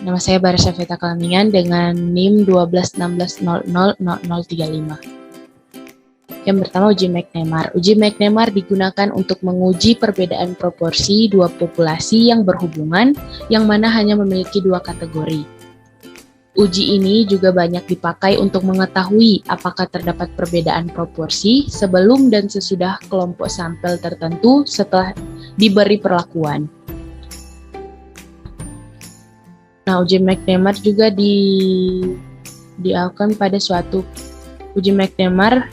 Nama saya Barsha Veta Kalamingan dengan NIM 1216000035. Yang pertama, uji McNemar. Uji McNemar digunakan untuk menguji perbedaan proporsi dua populasi yang berhubungan, yang mana hanya memiliki dua kategori. Uji ini juga banyak dipakai untuk mengetahui apakah terdapat perbedaan proporsi sebelum dan sesudah kelompok sampel tertentu setelah diberi perlakuan. Nah, uji McNemar juga dilakukan pada suatu uji McNemar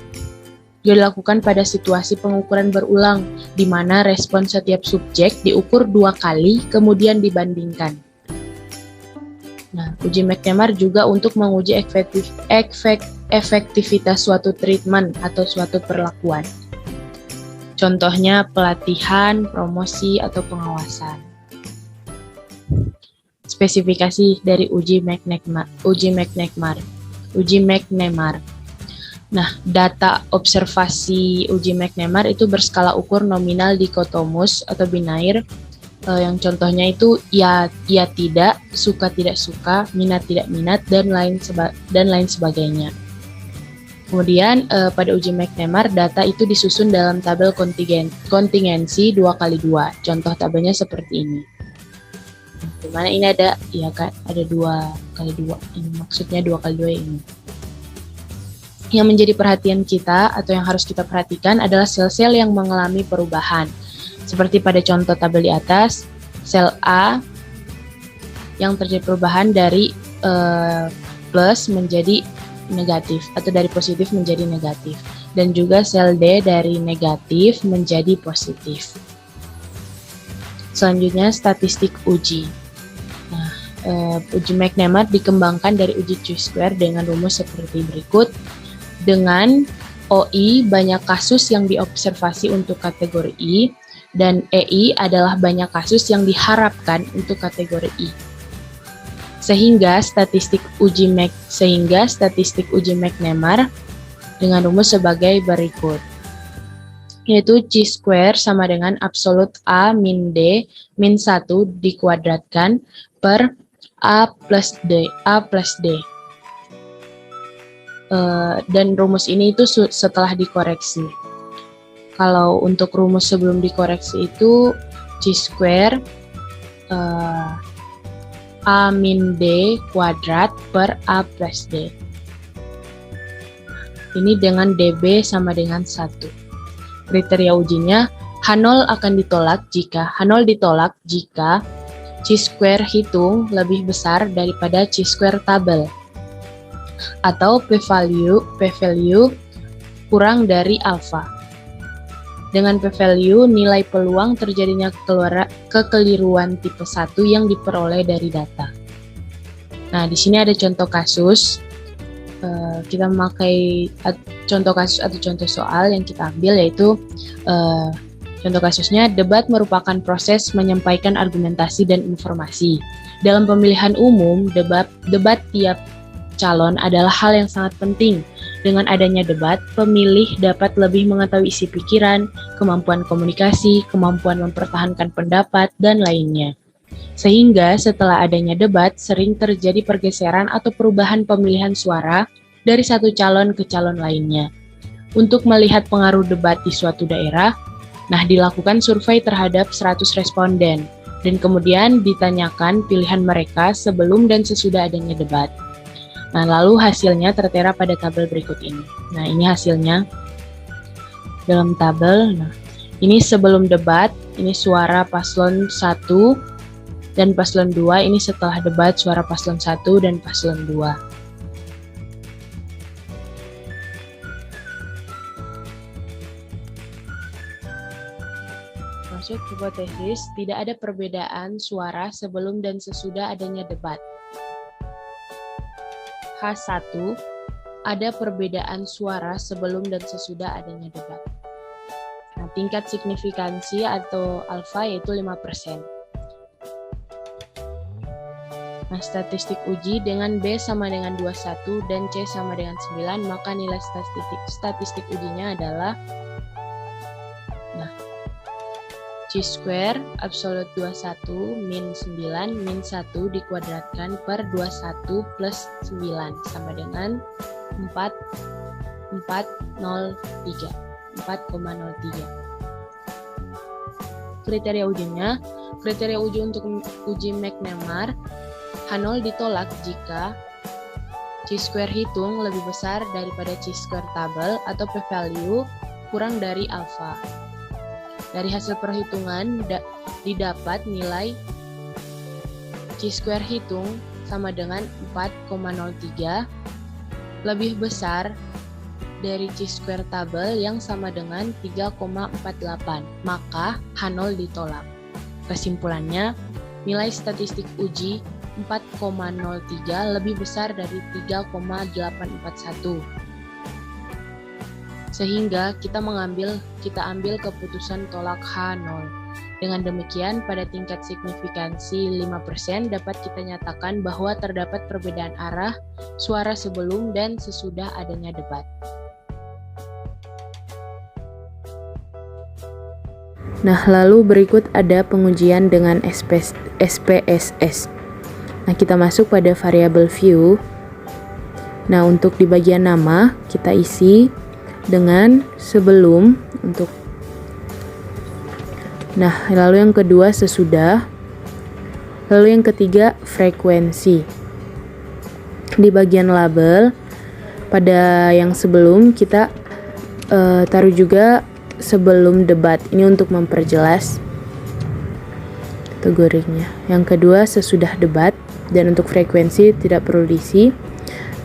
juga dilakukan pada situasi pengukuran berulang, di mana respon setiap subjek diukur 2 kali, kemudian dibandingkan. Nah, uji McNemar juga untuk menguji efektivitas suatu treatment atau suatu perlakuan. Contohnya pelatihan, promosi, atau pengawasan. Spesifikasi dari uji McNemar. Nah, data observasi uji McNemar itu berskala ukur nominal dikotomus atau binair, yang contohnya itu ya tidak, suka tidak suka, minat tidak minat, dan lain sebagainya. Kemudian pada uji McNemar data itu disusun dalam tabel kontingensi 2x2. Contoh tabelnya seperti ini. Dimana ini ada, ya kan, ada 2x2. Ini maksudnya 2x2 ini. Yang menjadi perhatian kita atau yang harus kita perhatikan adalah sel-sel yang mengalami perubahan. Seperti pada contoh tabel di atas, sel A yang terjadi perubahan dari plus menjadi negatif atau dari positif menjadi negatif. Dan juga sel D dari negatif menjadi positif. Selanjutnya, statistik uji. Nah, uji McNemar dikembangkan dari uji Chi-square dengan rumus seperti berikut. Dengan OI banyak kasus yang diobservasi untuk kategori I, dan EI adalah banyak kasus yang diharapkan untuk kategori I. Sehingga statistik uji McNemar dengan rumus sebagai berikut. Yaitu Chi-square sama dengan absolut A min D min 1 dikuadratkan per A plus D. Dan rumus ini itu setelah dikoreksi. Kalau untuk rumus sebelum dikoreksi itu Chi-square A min D kuadrat per A plus D. Ini dengan DB sama dengan 1. Kriteria ujinya, H0 akan ditolak jika Chi-square hitung lebih besar daripada Chi-square tabel, atau p-value kurang dari alfa. Dengan p-value, nilai peluang terjadinya kekeliruan tipe 1 yang diperoleh dari data. Nah, di sini ada contoh kasus. Kita memakai contoh kasus atau contoh soal yang kita ambil, yaitu contoh kasusnya, debat merupakan proses menyampaikan argumentasi dan informasi. Dalam pemilihan umum, debat tiap calon adalah hal yang sangat penting. Dengan adanya debat, pemilih dapat lebih mengetahui isi pikiran, kemampuan komunikasi, kemampuan mempertahankan pendapat, dan lainnya. Sehingga setelah adanya debat, sering terjadi pergeseran atau perubahan pemilihan suara dari satu calon ke calon lainnya. Untuk melihat pengaruh debat di suatu daerah, dilakukan survei terhadap 100 responden, dan kemudian ditanyakan pilihan mereka sebelum dan sesudah adanya debat. Nah, lalu hasilnya tertera pada tabel berikut ini. Nah, ini hasilnya dalam tabel. Nah, ini sebelum debat, ini suara paslon 1 dan paslon 2, ini setelah debat suara paslon 1 dan paslon 2. Masuk hipotesis, tidak ada perbedaan suara sebelum dan sesudah adanya debat. H1, ada perbedaan suara sebelum dan sesudah adanya debat. Nah, tingkat signifikansi atau alfa yaitu 5%. Nah, statistik uji dengan B sama dengan 21 dan C sama dengan 9, maka nilai statistik ujinya adalah C² absolut 21 min 9 min 1 dikuadratkan per 21 plus 9 sama dengan 4,03. Kriteria uji untuk uji McNemar, H0 ditolak jika C² hitung lebih besar daripada C² tabel atau p-value kurang dari alfa. Dari hasil perhitungan didapat nilai C² hitung sama dengan 4,03 lebih besar dari C² tabel yang sama dengan 3,48, maka H0 ditolak. Kesimpulannya, nilai statistik uji 4,03 lebih besar dari 3,841. Sehingga kita ambil keputusan tolak H0. Dengan demikian, pada tingkat signifikansi 5% dapat kita nyatakan bahwa terdapat perbedaan arah suara sebelum dan sesudah adanya debat. Nah, lalu berikut ada pengujian dengan SPSS. Nah, kita masuk pada variabel view. Nah, untuk di bagian nama, kita isi dengan sebelum untuk. Nah, lalu yang kedua sesudah. Lalu yang ketiga frekuensi. Di bagian label, pada yang sebelum kita taruh juga sebelum debat. Ini untuk memperjelas kategorinya. Yang kedua sesudah debat, dan untuk frekuensi tidak perlu diisi.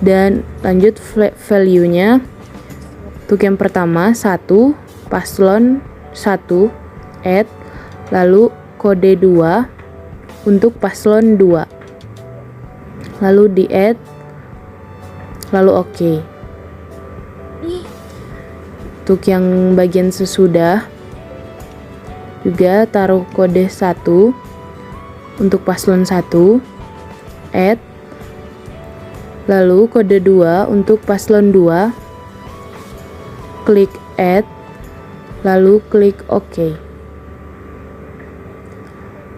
Dan lanjut value-nya. Untuk yang pertama 1 paslon 1 add, lalu kode 2 untuk paslon 2, lalu di add, lalu oke. Untuk yang bagian sesudah juga taruh kode 1 untuk paslon 1 add, lalu kode 2 untuk paslon 2, klik add, lalu klik OK.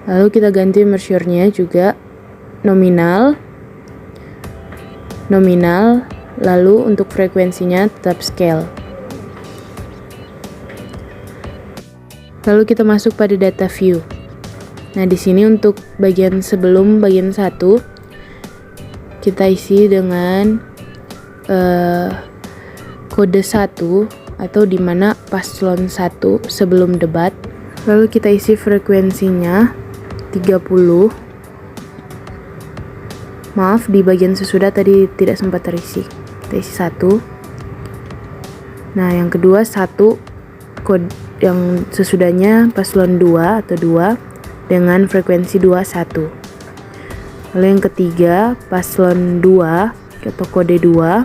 Lalu kita ganti measure-nya juga nominal, lalu untuk frekuensinya tetap scale. Lalu kita masuk pada data view. Nah, di sini untuk bagian sebelum bagian 1 kita isi dengan kode 1 atau di mana paslon 1 sebelum debat. Lalu kita isi frekuensinya 30. Maaf, di bagian sesudah tadi tidak sempat terisi. Kita isi 1. Nah, yang kedua 1 kode yang sesudahnya paslon 2 atau 2 dengan frekuensi 21. Lalu yang ketiga paslon 2 atau kode 2.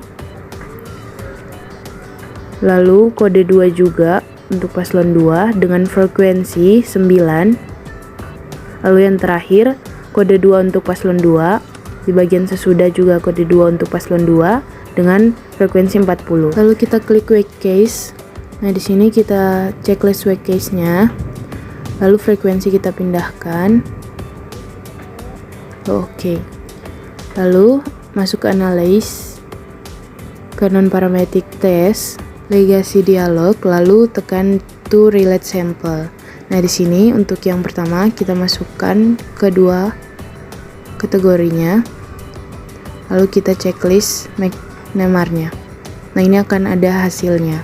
Lalu kode 2 juga untuk paslon 2 dengan frekuensi 9. Lalu yang terakhir kode 2 untuk paslon 2. Di bagian sesudah juga kode 2 untuk paslon 2 dengan frekuensi 40. Lalu kita klik wake case. Nah, di sini kita checklist wake case-nya. Lalu frekuensi kita pindahkan. Oke. Lalu masuk ke analyze, ke non-parametric test, legasi dialog, lalu tekan to relate sample. Nah, di sini untuk yang pertama kita masukkan kedua kategorinya. Lalu kita checklist McNemar-nya. Nah, ini akan ada hasilnya.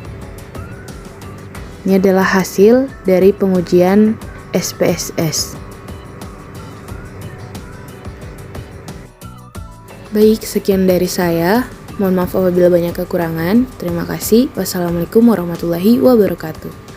Ini adalah hasil dari pengujian SPSS. Baik, sekian dari saya. Mohon maaf apabila banyak kekurangan. Terima kasih. Wassalamualaikum warahmatullahi wabarakatuh.